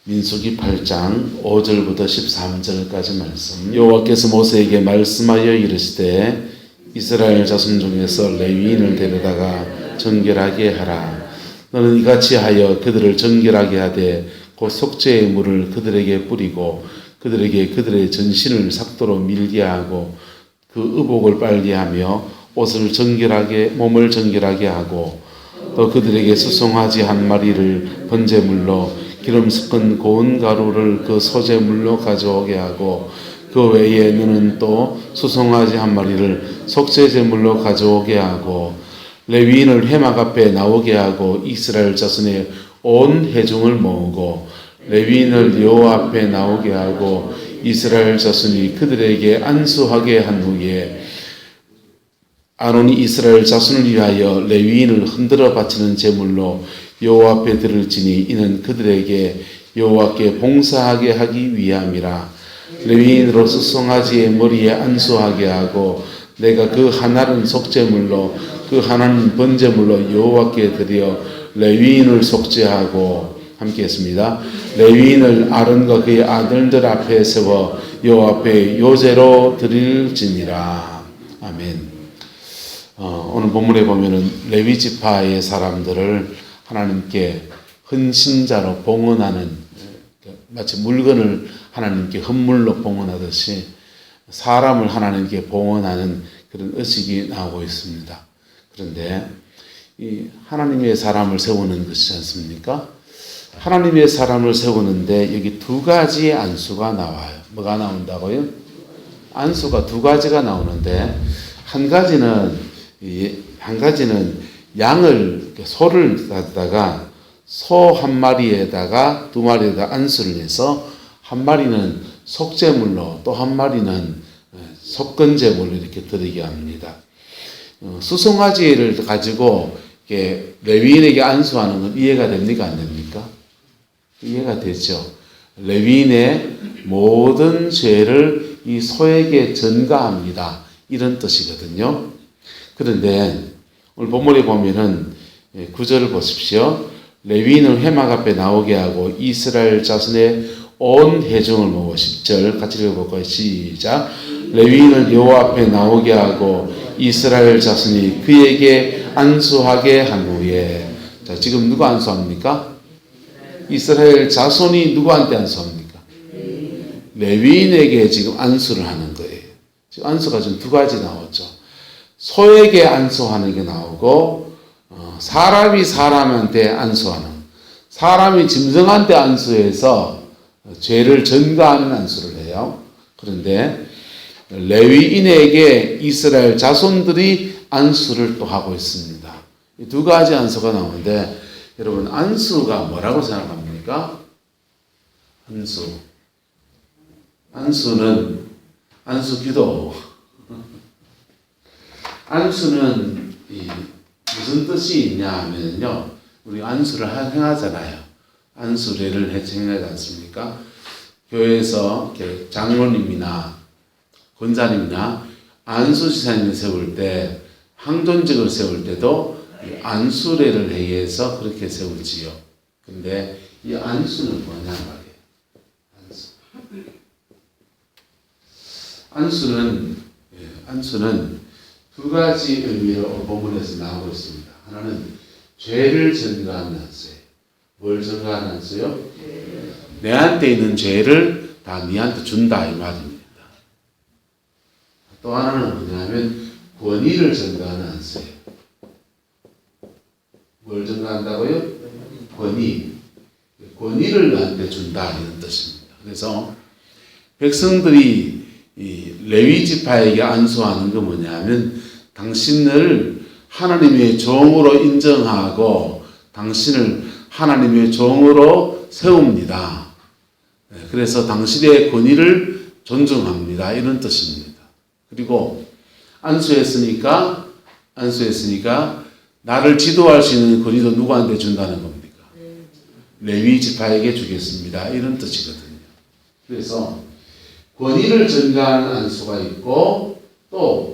민수기 8장 5절부터 13절까지 말씀. 여호와께서 모세에게 말씀하여 이르시되 이스라엘 자손 중에서 레위인을 데려다가 정결하게 하라. 너는 이같이 하여 그들을 정결하게 하되 곧 속죄의 물을 그들에게 뿌리고 그들에게 그들의 전신을 삭도로 밀게 하고 그 의복을 빨리하며 옷을 정결하게 몸을 정결하게 하고 또 그들에게 수송아지 한 마리를 번제물로 기름 섞은 고운 가루를 그 소제물로 가져오게 하고 그 외에 너는 또 수송아지 한 마리를 속죄제물로 가져오게 하고 레위인을 회막 앞에 나오게 하고 이스라엘 자손의 온 회중을 모으고 레위인을 여호와 앞에 나오게 하고 이스라엘 자손이 그들에게 안수하게 한 후에 아론이 이스라엘 자손을 위하여 레위인을 흔들어 바치는 제물로 여호와 앞에 들을지니 이는 그들에게 여호와께 봉사하게 하기 위함이라. 레위인으로 수송아지의 머리에 안수하게 하고 내가 그 하나는 속죄물로 그 하나는 번제물로 여호와께 드려 레위인을 속죄하고 함께 했습니다. 레위인을 아론과 그의 아들들 앞에 세워 여호와 앞에 요제로 드릴지니라. 아멘. 오늘 본문에 보면은 레위 지파의 사람들을 하나님께 헌신자로 봉헌하는, 마치 물건을 하나님께 헌물로 봉헌하듯이 사람을 하나님께 봉헌하는 그런 의식이 나오고 있습니다. 그런데 이 하나님의 사람을 세우는 것이지 않습니까? 하나님의 사람을 세우는데 여기 두 가지의 안수가 나와요. 뭐가 나온다고요? 안수가 두 가지가 나오는데 한 가지는 양을, 소를 가져다가 소 한 마리에다가 두 마리에다 안수를 해서 한 마리는 속죄물로 또 한 마리는 속건제물로 이렇게 드리게 합니다. 수송아지를 가지고 이렇게 레위인에게 안수하는 건 이해가 됩니까? 안 됩니까? 이해가 되죠. 레위인의 모든 죄를 이 소에게 전가합니다. 이런 뜻이거든요. 그런데 오늘 본문에 보면은 9절을 보십시오. 레위인을 회막 앞에 나오게 하고 이스라엘 자손의 온 회중을 모으고 10절 같이 읽어볼까요? 시작. 레위인을 여호와 앞에 나오게 하고 이스라엘 자손이 그에게 안수하게 한 후에, 자, 지금 누가 안수합니까? 이스라엘 자손이 누구한테 안수합니까? 레위인에게 지금 안수를 하는 거예요. 지금 안수가 지금 두 가지 나왔죠. 소에게 안수하는 게 나오고, 사람이 사람한테 안수하는, 사람이 짐승한테 안수해서 죄를 전가하는 안수를 해요. 그런데 레위인에게 이스라엘 자손들이 안수를 또 하고 있습니다. 이 두 가지 안수가 나오는데 여러분, 안수가 뭐라고 생각합니까? 안수는 안수기도. 안수는 무슨 뜻이 있냐 하면요, 우리 안수를 행하잖아요. 안수례를 행하지 않습니까? 교회에서 장로님이나 권사님이나 안수지사님을 세울 때, 항존직을 세울 때도 안수례를 행해서 그렇게 세우지요. 근데 이 안수는 뭐냐 말이에요. 안수는 두 가지 의미로 본문에서 나오고 있습니다. 하나는 죄를 전가하는 안수예요. 뭘 전가하는 안수요? 내한테 있는 죄를 다 니한테 준다 이 말입니다. 또 하나는 뭐냐면 권위를 전가하는 안수예요. 뭘 전가한다고요? 권위를 나한테 준다 이런 뜻입니다. 그래서 백성들이 이 레위 지파에게 안수하는 건 뭐냐면 당신을 하나님의 종으로 인정하고 당신을 하나님의 종으로 세웁니다. 그래서 당신의 권위를 존중합니다. 이런 뜻입니다. 그리고 안수했으니까 나를 지도할 수 있는 권위도 누구한테 준다는 겁니까? 레위 지파에게 주겠습니다. 이런 뜻이거든요. 그래서 권위를 전가하는 안수가 있고, 또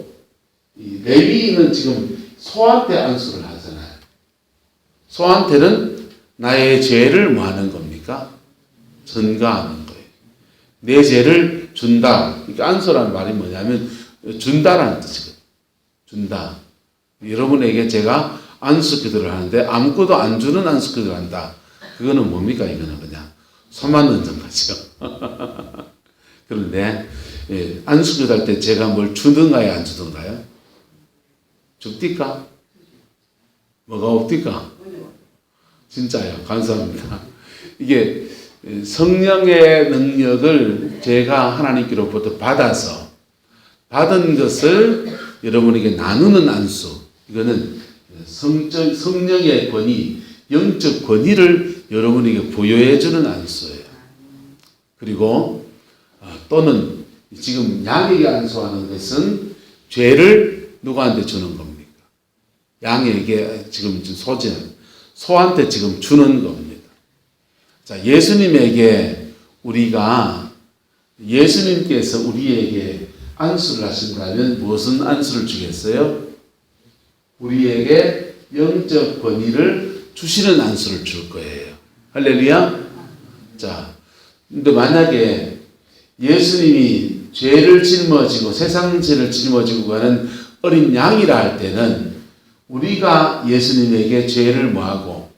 이 레위인은 지금 소한테 안수를 하잖아요. 소한테는 나의 죄를 뭐 하는 겁니까? 전가하는 거예요. 내 죄를 준다. 그러니까 안수라는 말이 뭐냐면 준다라는 뜻이거든요. 준다. 여러분에게 제가 안수 기도를 하는데 아무것도 안 주는 안수 기도를 한다. 그거는 뭡니까? 이거는 그냥 손만 얹은 거죠. 그런데 안수 기도할 때 제가 뭘 주든가요? 안 주든가요? 줍디까? 뭐가 없디까? 진짜요. 감사합니다. 이게 성령의 능력을 제가 하나님께로부터 받아서 받은 것을 여러분에게 나누는 안수. 이거는 성령의 권위, 영적 권위를 여러분에게 부여해 주는 안수예요. 그리고 또는 지금 양에게 안수하는 것은 죄를 누구한테 주는 겁니까? 양에게 지금 소한테 지금 주는 겁니다. 자, 예수님에게 예수님께서 우리에게 안수를 하신다면 무슨 안수를 주겠어요? 우리에게 영적 권위를 주시는 안수를 줄 거예요. 할렐루야. 자, 근데 만약에 예수님이 죄를 짊어지고 세상 죄를 짊어지고 가는 어린 양이라 할 때는 우리가 예수님에게 죄를 뭐하고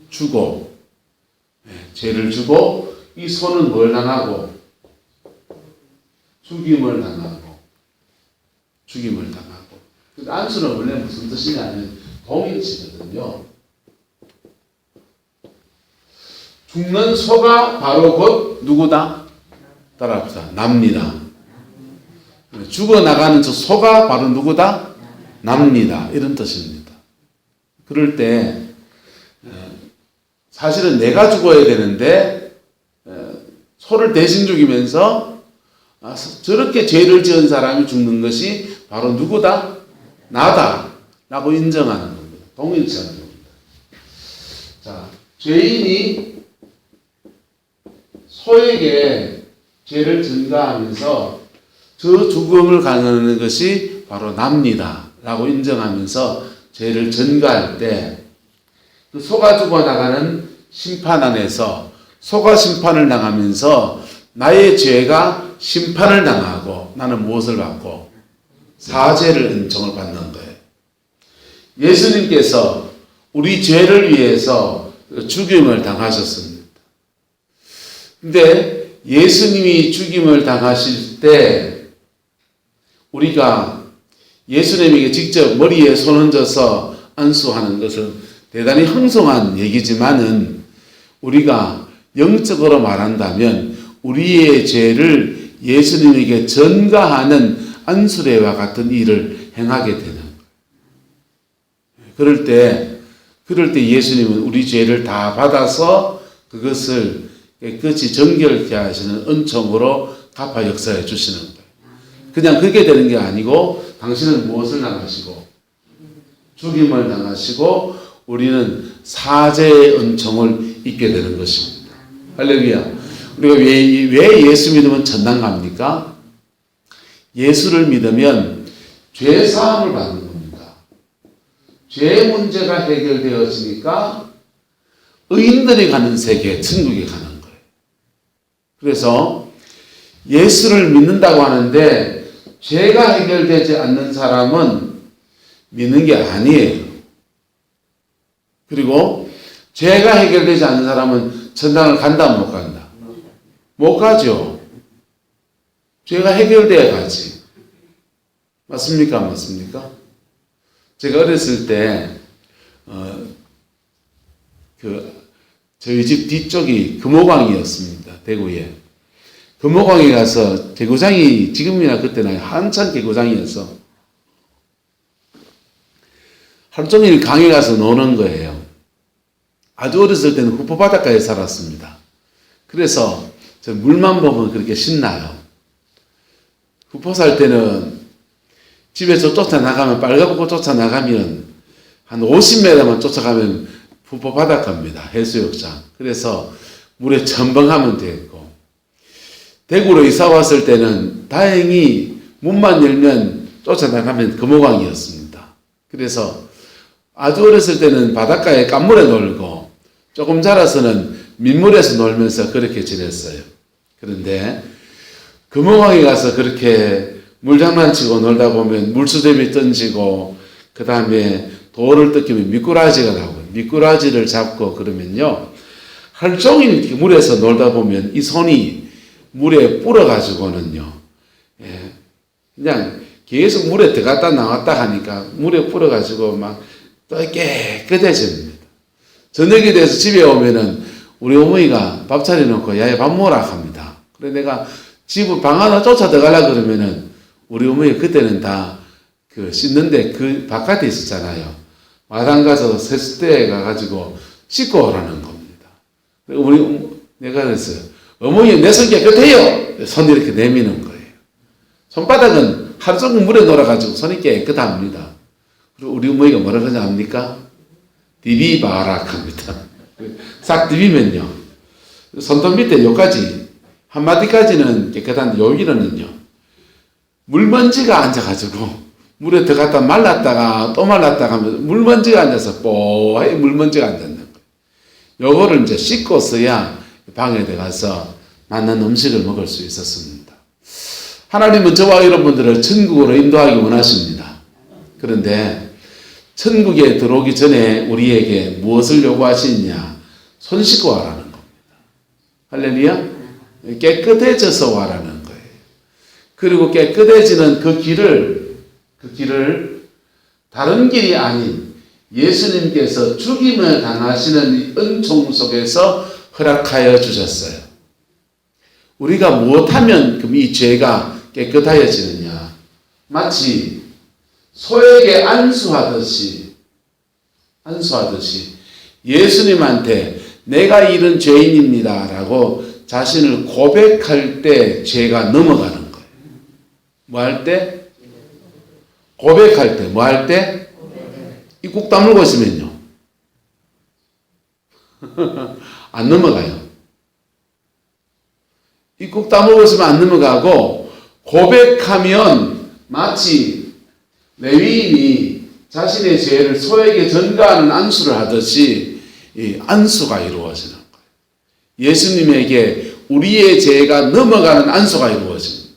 주고 죄를 주고 이 손은 뭘 당하고 죽임을 당하고 근데 안수는 원래 무슨 뜻이냐면 동일치거든요. 죽는 소가 바로 곧 누구다? 따라합시다. 납니다. 죽어나가는 저 소가 바로 누구다? 납니다. 이런 뜻입니다. 그럴 때 사실은 내가 죽어야 되는데 소를 대신 죽이면서 저렇게 죄를 지은 사람이 죽는 것이 바로 누구다? 나다. 라고 인정하는 겁니다. 동일치하는 겁니다. 자, 죄인이 소에게 죄를 전가하면서 저 죽음을 가는 것이 바로 납니다. 라고 인정하면서 죄를 전가할 때 그 소가 죽어나가는 심판 안에서 소가 심판을 당하면서 나의 죄가 심판을 당하고 나는 무엇을 받고 사죄를 은총을 받는 거예요. 예수님께서 우리 죄를 위해서 죽임을 당하셨습니다. 근데 예수님이 죽임을 당하실 때 우리가 예수님에게 직접 머리에 손 얹어서 안수하는 것은 대단히 황송한 얘기지만은 우리가 영적으로 말한다면 우리의 죄를 예수님에게 전가하는 안수례와 같은 일을 행하게 되는 거예요. 그럴 때 예수님은 우리 죄를 다 받아서 그것을 깨끗이 정결케 하시는 은총으로 갚아 역사해 주시는 거예요. 그냥 그게 되는 게 아니고 당신은 무엇을 당하시고 죽임을 당하시고 우리는 사죄의 은총을 입게 되는 것입니다. 할렐루야. 우리가 왜 예수 믿으면 천당 갑니까? 예수를 믿으면 죄 사함을 받는 겁니다. 죄 문제가 해결되었으니까 의인들이 가는 세계, 천국에 가는 거예요. 그래서 예수를 믿는다고 하는데 죄가 해결되지 않는 사람은 믿는 게 아니에요. 그리고 죄가 해결되지 않는 사람은 천당을 간다, 못 간다? 못 가죠. 죄가 해결돼야 가지. 맞습니까? 안 맞습니까? 제가 어렸을 때, 저희 집 뒤쪽이 금호강이었습니다. 대구에. 금호강에 가서 개구장이 지금이나 그때나 한참 개구장이어서 하루 종일 강에 가서 노는 거예요. 아주 어렸을 때는 후포 바닷가에 살았습니다. 그래서 저 물만 보면 그렇게 신나요. 후포 살 때는 집에서 쫓아나가면 빨갛고 쫓아나가면 한 50m만 쫓아가면 후포 바닷가입니다. 해수욕장. 그래서 물에 첨벙하면 됐고 대구로 이사 왔을 때는 다행히 문만 열면 쫓아나가면 금호강이었습니다. 그래서 아주 어렸을 때는 바닷가에 깐물에 놀고 조금 자라서는 민물에서 놀면서 그렇게 지냈어요. 그런데 금호강에 가서 그렇게 물장난치고 놀다 보면 물수제비 던지고 그 다음에 돌을 뜯기면 미꾸라지가 나오고 미꾸라지를 잡고 그러면요. 하루 종일 물에서 놀다 보면 이 손이 물에 불어가지고는요. 그냥 계속 물에 들어갔다 나왔다 하니까 물에 불어가지고 막 또 깨끗해집니다. 저녁이 돼서 집에 오면은 우리 어머니가 밥 차려놓고 야야 밥 먹으라 합니다. 그래 내가 집을 방 하나 쫓아 들어가려고 그러면은 우리 어머니 그때는 다 그 씻는데 그 바깥에 있었잖아요. 마당 가서 세숫대에 가가지고 씻고 오라는 겁니다. 내가 그랬어요. 어머니 내 손 깨끗해요. 손 이렇게 내미는 거예요. 손바닥은 하루 종일 물에 놀아가지고 손이 깨끗합니다. 그리고 우리 어머니가 뭐라 그러냐 합니까? 디비바락 합니다. 싹 디비면요. 손톱 밑에 요까지 한마디까지는 깨끗한데 여기는요. 물먼지가 앉아가지고 물에 들어갔다 말랐다가 또 말랐다가 하면 물먼지가 앉아서 뽀해 물먼지가 앉았는 거예요. 요거를 이제 씻고서야 방에 들어가서 맞는 음식을 먹을 수 있었습니다. 하나님은 저와 여러분들을 천국으로 인도하기 원하십니다. 그런데 천국에 들어오기 전에 우리에게 무엇을 요구하시느냐? 손 씻고 와라는 겁니다. 할렐루야? 깨끗해져서 와라는 거예요. 그리고 깨끗해지는 그 길을 다른 길이 아닌 예수님께서 죽임을 당하시는 은총 속에서 허락하여 주셨어요. 우리가 무엇하면 그럼 이 죄가 깨끗하여지느냐? 마치 소에게 안수하듯이 예수님한테 내가 이런 죄인입니다 라고 자신을 고백할 때 죄가 넘어가는 거예요. 뭐 할 때? 고백할 때. 뭐 할 때? 입국 다물고 있으면요. 안 넘어가요. 입국 다물고 있으면 안 넘어가고 고백하면 마치 레위인이 자신의 죄를 소에게 전가하는 안수를 하듯이 이 안수가 이루어지는 거예요. 예수님에게 우리의 죄가 넘어가는 안수가 이루어집니다.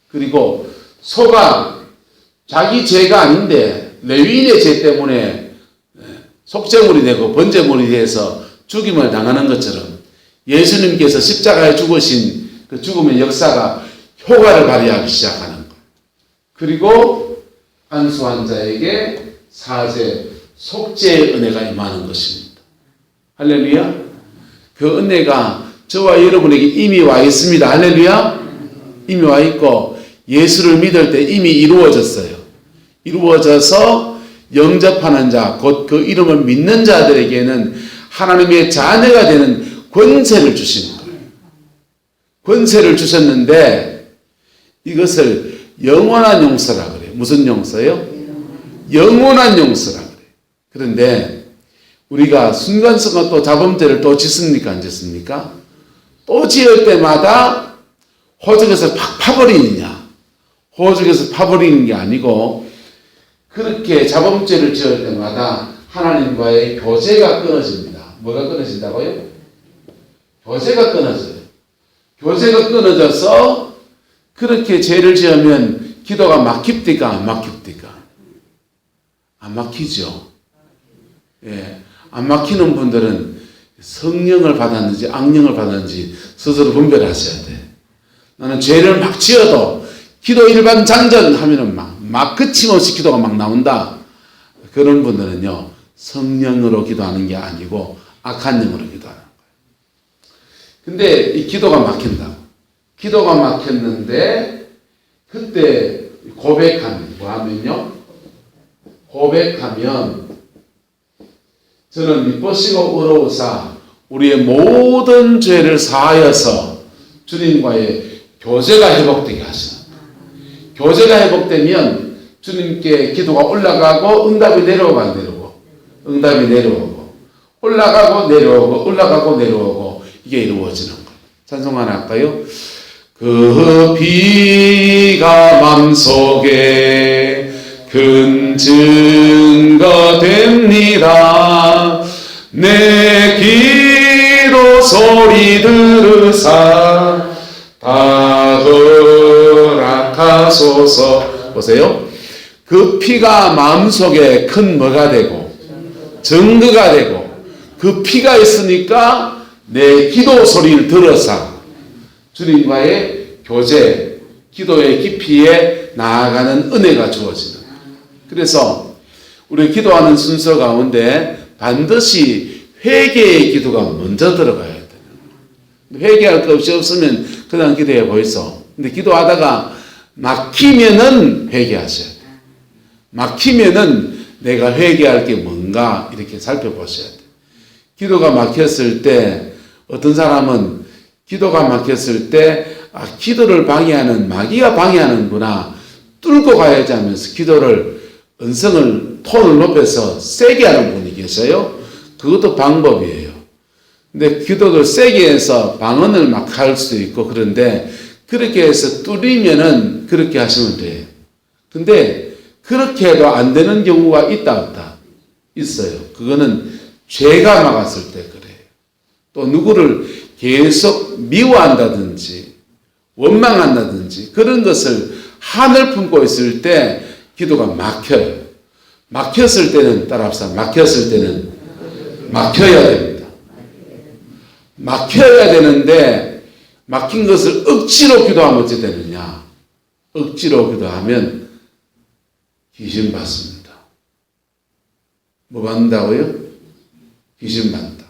그리고 소가 자기 죄가 아닌데 레위인의 죄 때문에 속죄물이 되고 번제물이 돼서 죽임을 당하는 것처럼 예수님께서 십자가에 죽으신 그 죽음의 역사가 효과를 발휘하기 시작하는 거예요. 그리고 안수한 자에게 사죄, 속죄의 은혜가 임하는 것입니다. 할렐루야. 그 은혜가 저와 여러분에게 이미 와 있습니다. 할렐루야. 이미 와 있고 예수를 믿을 때 이미 이루어졌어요. 이루어져서 영접하는 자, 곧 그 이름을 믿는 자들에게는 하나님의 자녀가 되는 권세를 주시는 거예요. 권세를 주셨는데 이것을 영원한 용서라 그래요. 무슨 용서요? 영원한 용서라 그래요. 그런데 우리가 순간순간 또 자범죄를 또 짓습니까? 안 짓습니까? 또 지을 때마다 호적에서 팍 파버리느냐? 호적에서 파버리는 게 아니고 그렇게 자범죄를 지을 때마다 하나님과의 교제가 끊어집니다. 뭐가 끊어진다고요? 교제가 끊어져요. 교제가 끊어져서 그렇게 죄를 지으면 기도가 막힙니까? 안 막힙니까? 안 막히죠. 예, 안 막히는 분들은 성령을 받았는지 악령을 받았는지 스스로 분별하셔야 돼. 나는 죄를 막 지어도 기도 일반 장전 하면은 막 끝임없이 기도가 막 나온다. 그런 분들은요, 성령으로 기도하는 게 아니고 악한 영으로 기도하는 거예요. 근데 이 기도가 막힌다고. 기도가 막혔는데 그때 고백하면 뭐 하면요? 고백하면 저는 미쁘시고 의로우사 우리의 모든 죄를 사하여서 주님과의 교제가 회복되게 하시는 거예요. 교제가 회복되면 주님께 기도가 올라가고 응답이 내려오고 안 내려오고 응답이 내려오고 올라가고 내려오고 올라가고 내려오고 이게 이루어지는 거예요. 찬송 하나 할까요? 그 비가 맘속에 큰 증거 됩니다. 내 기도 소리 들으사 다 허락하소서. 보세요. 그 피가 마음속에 큰 뭐가 되고 증거가 되고 그 피가 있으니까 내 기도 소리를 들어서 주님과의 교제, 기도의 깊이에 나아가는 은혜가 주어지는. 그래서 우리 기도하는 순서 가운데 반드시 회개의 기도가 먼저 들어가야 돼요. 회개할 것이 없으면 그냥 기도해 보이소. 근데 기도하다가 막히면은 회개하셔야 돼요. 막히면은 내가 회개할 게 뭔가 이렇게 살펴보셔야 돼요. 기도가 막혔을 때 어떤 사람은 기도가 막혔을 때 기도를 방해하는 마귀가 방해하는구나 뚫고 가야지 하면서 기도를 음성을 톤을 높여서 세게 하는 분이 계셔요. 그것도 방법이에요. 근데 기도를 세게 해서 방언을 막 할 수도 있고 그런데 그렇게 해서 뚫리면은 그렇게 하시면 돼요. 근데 그렇게 해도 안 되는 경우가 있다 없다 있어요. 그거는 죄가 막았을 때 그래요. 또 누구를 계속 미워한다든지 원망한다든지 그런 것을 한을 품고 있을 때 기도가 막혀요. 막혔을 때는 따라합시다. 막혔을 때는 막혀야 됩니다. 막혀야 되는데 막힌 것을 억지로 기도하면 어찌 되느냐. 억지로 기도하면 귀신 받습니다. 뭐 받는다고요? 귀신 받는다.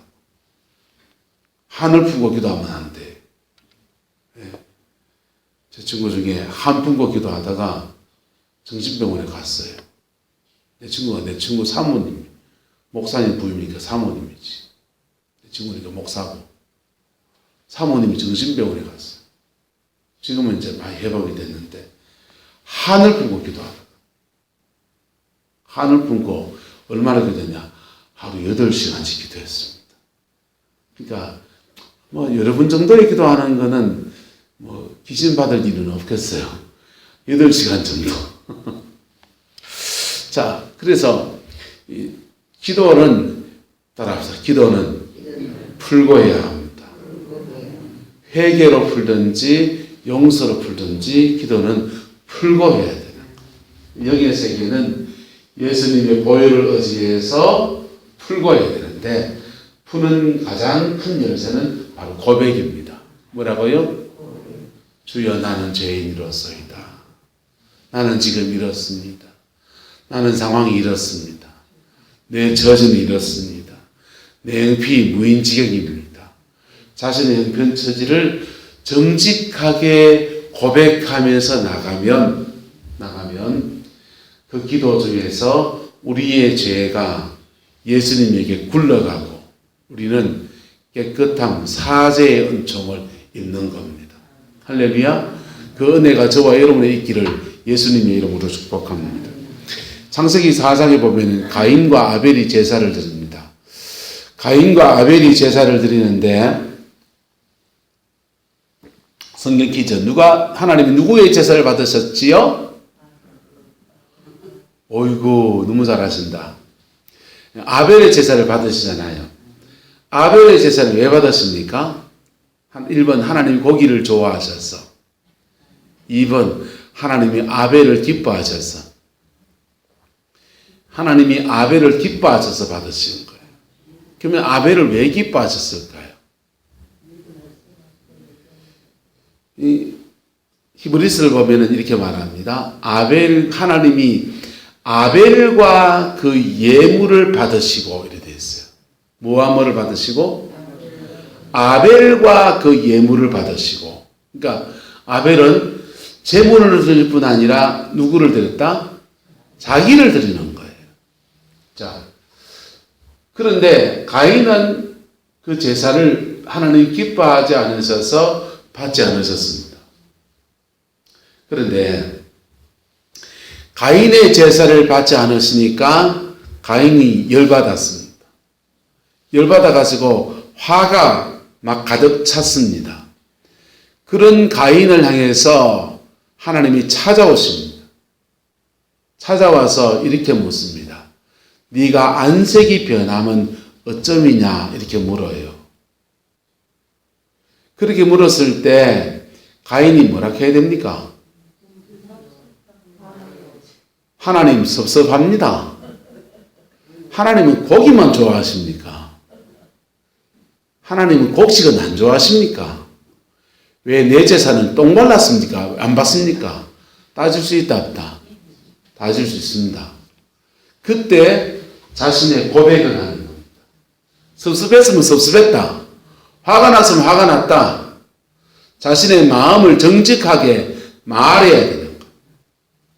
한을 품고 기도하면 안 돼. 네. 제 친구 중에 한 품고 기도하다가 정신병원에 갔어요. 내 친구 사모님, 목사님 부임이니까 사모님이지. 내 친구니까 목사고. 사모님이 정신병원에 갔어요. 지금은 이제 많이 회복이 됐는데, 한을 품고 기도하다가. 한을 품고 얼마나 기도했냐? 하루 8시간씩 기도했습니다. 그러니까, 여러분 정도의 기도하는 거는, 귀신 받을 일은 없겠어요. 8시간 정도. 자, 그래서, 기도는, 따라합시다. 기도는 풀고 해야 합니다. 회개로 풀든지, 용서로 풀든지, 기도는 풀고 해야 돼요. 영의 세계는 예수님의 보혈을 의지해서 풀고 해야 되는데, 푸는 가장 큰 열쇠는 바로 고백입니다. 뭐라고요? 주여 나는 죄인이로소이다. 나는 지금 이렇습니다. 나는 상황이 이렇습니다. 내 처지는 이렇습니다. 내 형편이 무인지경입니다. 자신의 형편 처지를 정직하게 고백하면서 나가면 그 기도 중에서 우리의 죄가 예수님에게 굴러가고 우리는 깨끗함, 사죄의 은총을 입는 겁니다. 할렐루야. 그 은혜가 저와 여러분의 있기를 예수님의 이름으로 축복합니다. 창세기 4장에 보면 가인과 아벨이 제사를 드립니다. 가인과 아벨이 제사를 드리는데 성경 퀴즈. 하나님이 누구의 제사를 받으셨지요? 어이구, 너무 잘하신다. 아벨의 제사를 받으시잖아요. 아벨의 제사를 왜 받았습니까? 1번 하나님이 고기를 좋아하셔서, 2번 하나님이 아벨을 기뻐하셔서, 하나님이 아벨을 기뻐하셔서 받으시는 거예요. 그러면 아벨을 왜 기뻐하셨을까요? 이 히브리서를 보면 이렇게 말합니다. 하나님이 아벨과 그 예물을 받으시고 이렇게 되어 있어요. 뭐와 뭐를 받으시고? 아벨과 그 예물을 받으시고. 그러니까 아벨은 제물을 드릴 뿐 아니라 누구를 드렸다? 자기를 드리는 거예요. 자, 그런데 가인은 그 제사를 하나님 기뻐하지 않으셔서 받지 않으셨습니다. 그런데 가인의 제사를 받지 않으시니까 가인이 열받았습니다. 열받아가지고 화가 막 가득 찼습니다. 그런 가인을 향해서 하나님이 찾아오십니다. 찾아와서 이렇게 묻습니다. 네가 안색이 변하면 어쩌미냐 이렇게 물어요. 그렇게 물었을 때 가인이 뭐라 해야 됩니까? 하나님 섭섭합니다. 하나님은 고기만 좋아하십니까? 하나님은 곡식은 안 좋아하십니까? 왜 내 재산은 똥 발랐습니까? 안 받습니까? 따질 수 있다 없다? 따질 수 있습니다. 그때 자신의 고백을 하는 겁니다. 섭섭했으면 섭섭했다. 화가 났으면 화가 났다. 자신의 마음을 정직하게 말해야 되는 거예요.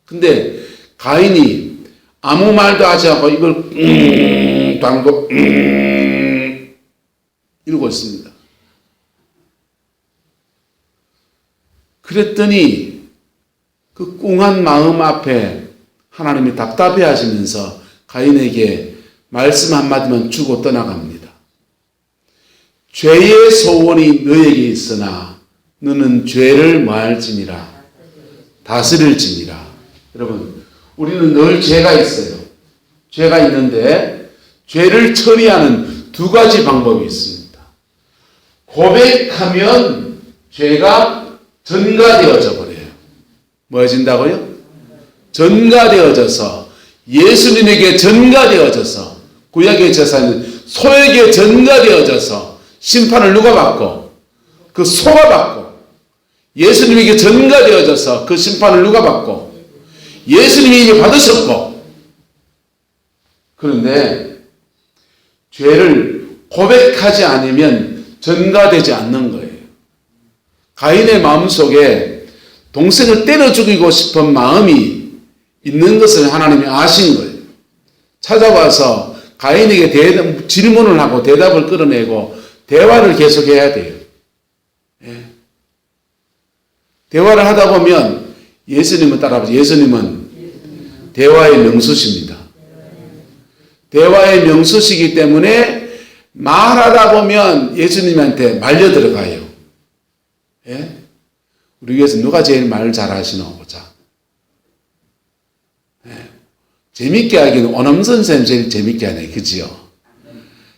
근데 가인이 아무 말도 하지 않고 이걸 담고 이러고 있습니다. 그랬더니 그 꿍한 마음 앞에 하나님이 답답해 하시면서 가인에게 말씀 한마디만 주고 떠나갑니다. 죄의 소원이 너에게 있으나 너는 죄를 뭐할지니라 다스릴지니라. 여러분, 우리는 늘 죄가 있어요. 죄가 있는데 죄를 처리하는 두 가지 방법이 있습니다. 고백하면 죄가 전가되어져 버려요. 뭐해진다고요? 전가되어져서 예수님에게 전가되어져서 구약의 제사는 소에게 전가되어져서 심판을 누가 받고 그 소가 받고 예수님에게 전가되어져서 그 심판을 누가 받고 예수님이 이제 받으셨고 그런데 죄를 고백하지 않으면 전가되지 않는 거예요. 가인의 마음속에 동생을 때려 죽이고 싶은 마음이 있는 것을 하나님이 아신 거예요. 찾아와서 가인에게 질문을 하고 대답을 끌어내고 대화를 계속해야 돼요. 예. 대화를 하다 보면 예수님은 따라보세요. 예수님은 대화의 명수십니다. 대화의 명수시기 때문에 말하다 보면 예수님한테 말려 들어가요. 예? 우리 교회에서 누가 제일 말 잘하시나 보자. 예. 재밌게 하기는 오남선 선생님 제일 재밌게 하네. 그지요?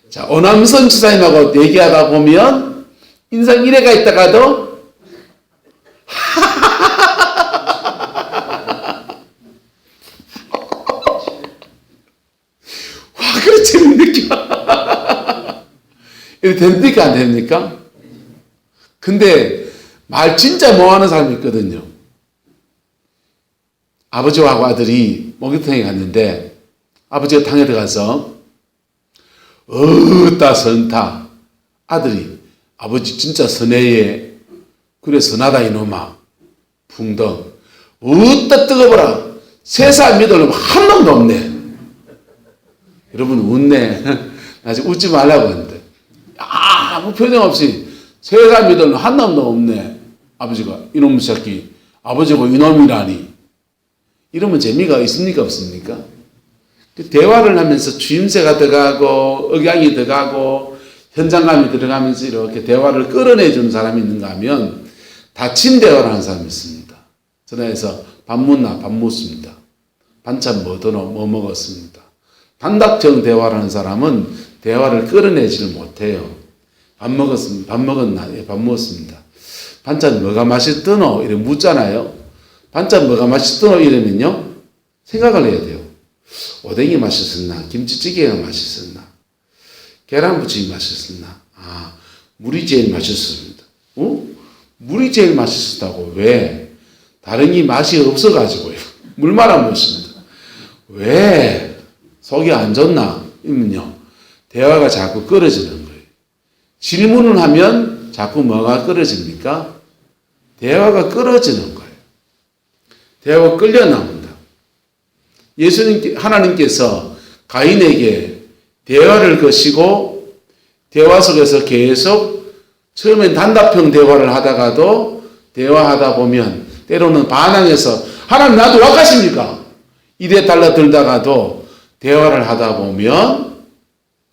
자, 오남선 지사님하고 얘기하다 보면 인상 이래가 있다가도 와, 그래 재밌니까? 이렇게 됩니까? 안 됩니까? 근데 말 진짜 뭐하는 사람이 있거든요. 아버지하고 아들이 목욕탕에 갔는데 아버지가 탕에 들어가서 어따 선타 아들이 아버지 진짜 선해예 그래 선하다 이놈아 풍덩 어따 뜨거워라 세상 믿으려면 한 놈도 없네. 여러분 웃네. 나 지금 웃지 말라고 했는데 아무 표정 없이 세상 믿으려면 한 놈도 없네. 아버지가 이놈 새끼 아버지고 이놈이라니 이러면 재미가 있습니까 없습니까? 대화를 하면서 주임새가 들어가고 억양이 들어가고 현장감이 들어가면서 이렇게 대화를 끌어내주는 사람이 있는가 하면 다친 대화를 하는 사람이 있습니다. 전화해서 밥 묻나? 밥 묻습니다. 반찬 뭐 드노? 뭐 먹었습니다. 단답형 대화를 하는 사람은 대화를 끌어내지를 못해요. 밥 먹었습니다. 밥 먹었나? 예, 밥 먹었습니다. 반찬 뭐가 맛있더노? 이렇게 묻잖아요. 반찬 뭐가 맛있더노? 이러면요. 생각을 해야 돼요. 오뎅이 맛있었나? 김치찌개가 맛있었나? 계란부침이 맛있었나? 아, 물이 제일 맛있었습니다. 물이 제일 맛있었다고? 왜? 다른 게 맛이 없어가지고요. 물만 안 먹습니다. 왜? 속이 안 좋나? 이러면요. 대화가 자꾸 끊어지는 거예요. 질문을 하면 자꾸 뭐가 끊어집니까? 대화가 끊어지는 거예요. 대화가 끌려 나옵니다. 하나님께서 가인에게 대화를 거시고 대화 속에서 계속 처음엔 단답형 대화를 하다가도 대화하다 보면 때로는 반항해서 하나님 나도 와가십니까? 이래 달라들다가도 대화를 하다 보면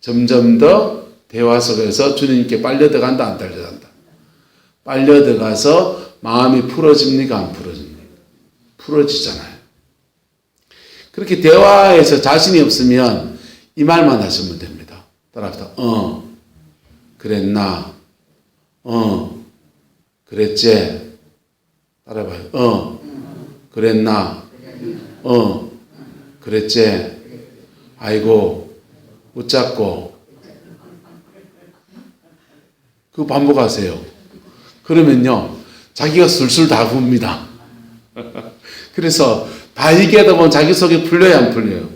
점점 더 대화 속에서 주님께 빨려 들어간다 안 달려간다. 빨려 들어가서 마음이 풀어집니까 안 풀어집니까? 풀어지잖아요. 그렇게 대화에서 자신이 없으면 이 말만 하시면 됩니다. 따라합시다. 그랬나? 그랬지? 따라해봐요. 그랬나? 그랬지? 아이고, 웃잡고. 그거 반복하세요. 그러면요, 자기가 술술 다 붑니다. 그래서 다 얘기하다 보면 자기 속에 풀려야 안 풀려요?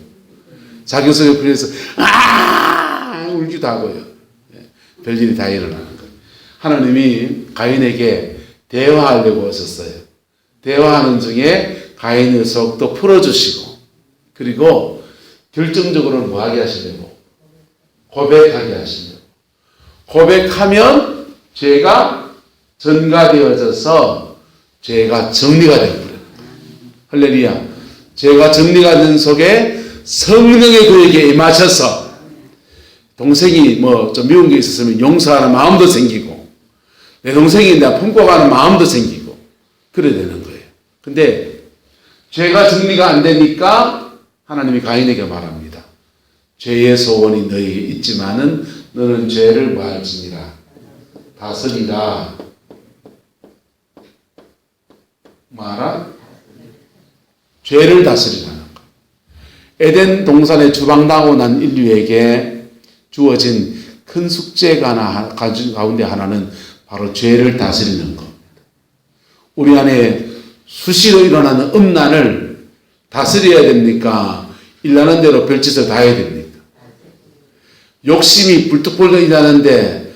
자기 속에 풀려서, 울기도 하고요. 별일이 다 일어나는 거예요. 하나님이 가인에게 대화하려고 하셨어요. 대화하는 중에 가인의 속도 풀어주시고, 그리고 결정적으로는 뭐 하게 하시려고? 고백하게 하시려고. 고백하면 죄가 전가되어져서 죄가 정리가 되어버려요. 할렐루야. 죄가 정리가 된 속에 성령이 그에게 임하셔서 동생이 뭐 좀 미운 게 있었으면 용서하는 마음도 생기고 내 동생이 내가 품고 가는 마음도 생기고 그래야 되는 거예요. 근데 죄가 정리가 안 되니까 하나님이 가인에게 말합니다. 죄의 소원이 너에게 있지만은 너는 죄를 뭐 할지니라 다스리라. 뭐하라? 죄를 다스리라는 거. 에덴 동산에 주방당하고 난 인류에게 주어진 큰 숙제가 가운데 하나는 바로 죄를 다스리는 겁니다. 우리 안에 수시로 일어나는 음란을 다스려야 됩니까? 일어나는 대로 별짓을 다 해야 됩니까? 욕심이 불뚝불뚝 일어나는데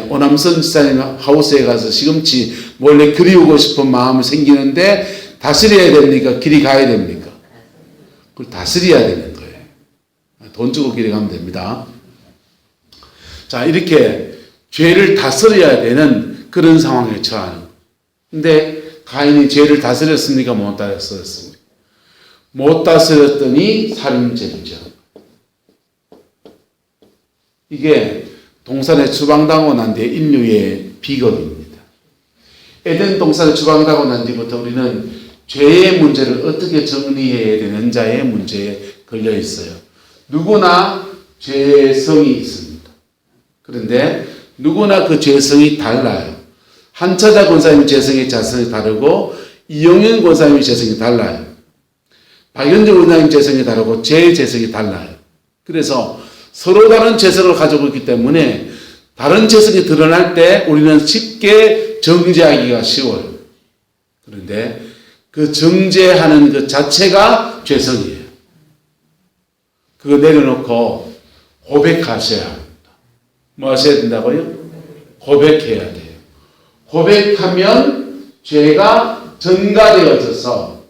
오남선 지사님 하우스에 가서 시금치 몰래 그리우고 싶은 마음이 생기는데 다스려야 됩니까? 길이 가야 됩니까? 그걸 다스려야 되는 거예요. 돈 주고 길이 가면 됩니다. 자, 이렇게 죄를 다스려야 되는 그런 상황에 처하는 거예요. 근데 가인이 죄를 다스렸습니까? 못 다스렸습니까? 못 다스렸더니 살인죄죠. 이게 동산에 추방당하고 난 뒤에 인류의 비극입니다. 에덴 동산에 추방당하고 난 뒤부터 우리는 죄의 문제를 어떻게 정리해야 되는지의 문제에 걸려 있어요. 누구나 죄성이 있습니다. 그런데 누구나 그 죄성이 달라요. 한차자 권사님의 죄성이 다르고 이용현 권사님의 죄성이 달라요. 박연재 원장님 죄성이 다르고 제 죄성이 달라요. 그래서 서로 다른 죄성을 가지고 있기 때문에 다른 죄성이 드러날 때 우리는 쉽게 정죄하기가 쉬워요. 그런데 그 정죄하는 그 자체가 죄성이에요. 그거 내려놓고 고백하셔야 합니다. 뭐 하셔야 된다고요? 고백해야 돼요. 고백하면 죄가 전가되어져서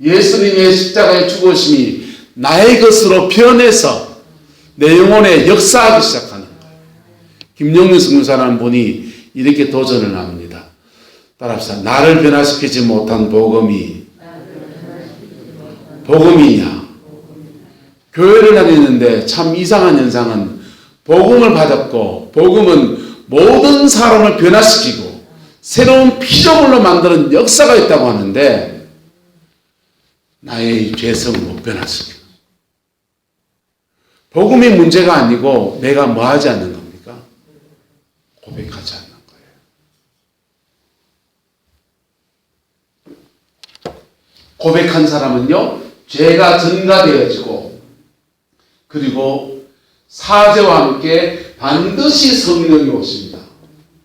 예수님의 십자가의 죽으심이 나의 것으로 변해서 내 영혼에 역사하기 시작하는 거예요. 김영윤 선교사라는 분이 이렇게 도전을 합니다. 따라합시다. 나를 변화시키지 못한 복음이냐? 교회를 다니는데 참 이상한 현상은 복음을 받았고 복음은 모든 사람을 변화시키고 새로운 피조물로 만드는 역사가 있다고 하는데 나의 죄성을 못 변화시키고 복음이 문제가 아니고 내가 뭐 하지 않는 겁니까? 고백하지 않는 거예요. 고백한 사람은요, 죄가 전가되어지고 그리고 사죄와 함께 반드시 성령이 오십니다.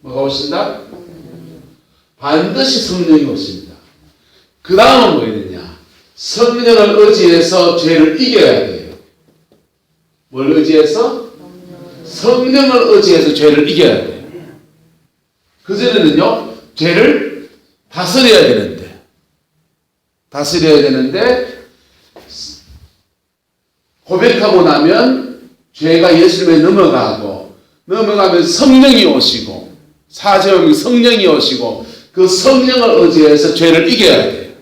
뭐가 오신다? 반드시 성령이 오십니다. 그 다음은 뭐 있느냐? 성령을 의지해서 죄를 이겨야 돼요. 뭘 의지해서? 성령을 의지해서 죄를 이겨야 돼요. 그전에는요, 죄를 다스려야 되는데, 고백하고 나면 죄가 예수님에 넘어가면 성령이 오시고, 사죄하면 성령이 오시고, 그 성령을 의지해서 죄를 이겨야 돼요.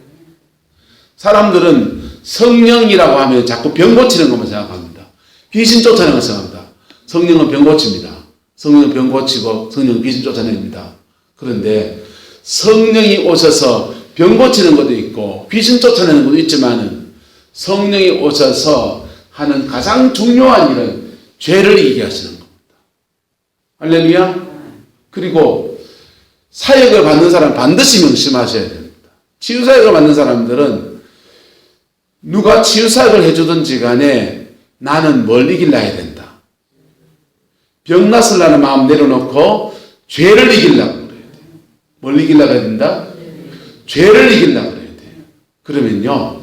사람들은 성령이라고 하면 자꾸 병 고치는 것만 생각합니다. 귀신 쫓아내는 걸 생각합니다. 성령은 병 고칩니다. 성령은 병 고치고 성령은 귀신 쫓아냅니다. 그런데 성령이 오셔서 병 고치는 것도 있고 귀신 쫓아내는 것도 있지만 성령이 오셔서 하는 가장 중요한 일은 죄를 이기게 하시는 겁니다. 할렐루야. 그리고 사역을 받는 사람 반드시 명심하셔야 됩니다. 치유사역을 받는 사람들은 누가 치유사역을 해주든지 간에 나는 뭘 이길라 해야 된다. 병 났으려는 마음 내려놓고 죄를 이기려고 그래야 돼요. 뭘 이기려고 해야 된다? 죄를 이기려고 그래야 돼요. 그러면요,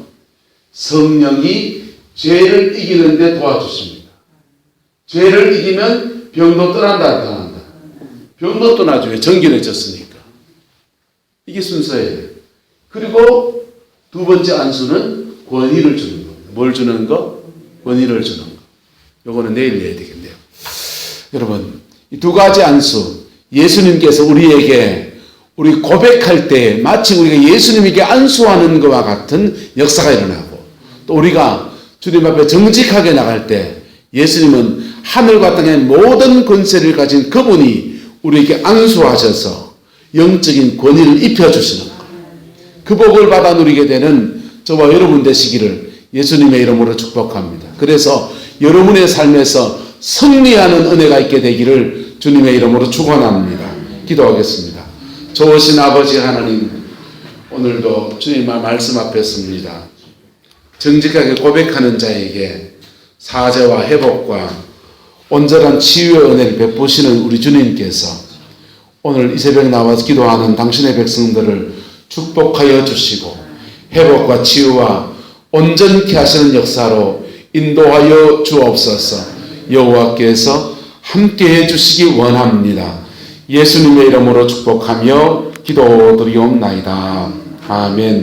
성령이 죄를 이기는데 도와주십니다. 죄를 이기면 병도 떠난다. 병도 떠나죠. 왜? 정결해졌으니까. 이게 순서예요. 그리고 두 번째 안수는 권위를 주는 겁니다. 뭘 주는 거? 권위를 주는 거. 요거는 내일 해야 되겠네요. 여러분, 이 두 가지 안수, 예수님께서 우리에게 우리 고백할 때 마치 우리가 예수님에게 안수하는 것과 같은 역사가 일어나고, 또 우리가 주님 앞에 정직하게 나갈 때 예수님은 하늘과 땅의 모든 권세를 가진 그분이 우리에게 안수하셔서 영적인 권위를 입혀주시는 거예요. 그 복을 받아 누리게 되는 저와 여러분 되시기를 예수님의 이름으로 축복합니다. 그래서 여러분의 삶에서 승리하는 은혜가 있게 되기를 주님의 이름으로 축원합니다. 기도하겠습니다. 좋으신 아버지 하나님, 오늘도 주님의 말씀 앞에 섭니다. 정직하게 고백하는 자에게 사죄와 회복과 온전한 치유의 은혜를 베푸시는 우리 주님께서 오늘 이 새벽 나와서 기도하는 당신의 백성들을 축복하여 주시고 회복과 치유와 온전케 하시는 역사로 인도하여 주옵소서. 여호와께서 함께해 주시기 원합니다. 예수님의 이름으로 축복하며 기도드리옵나이다. 아멘.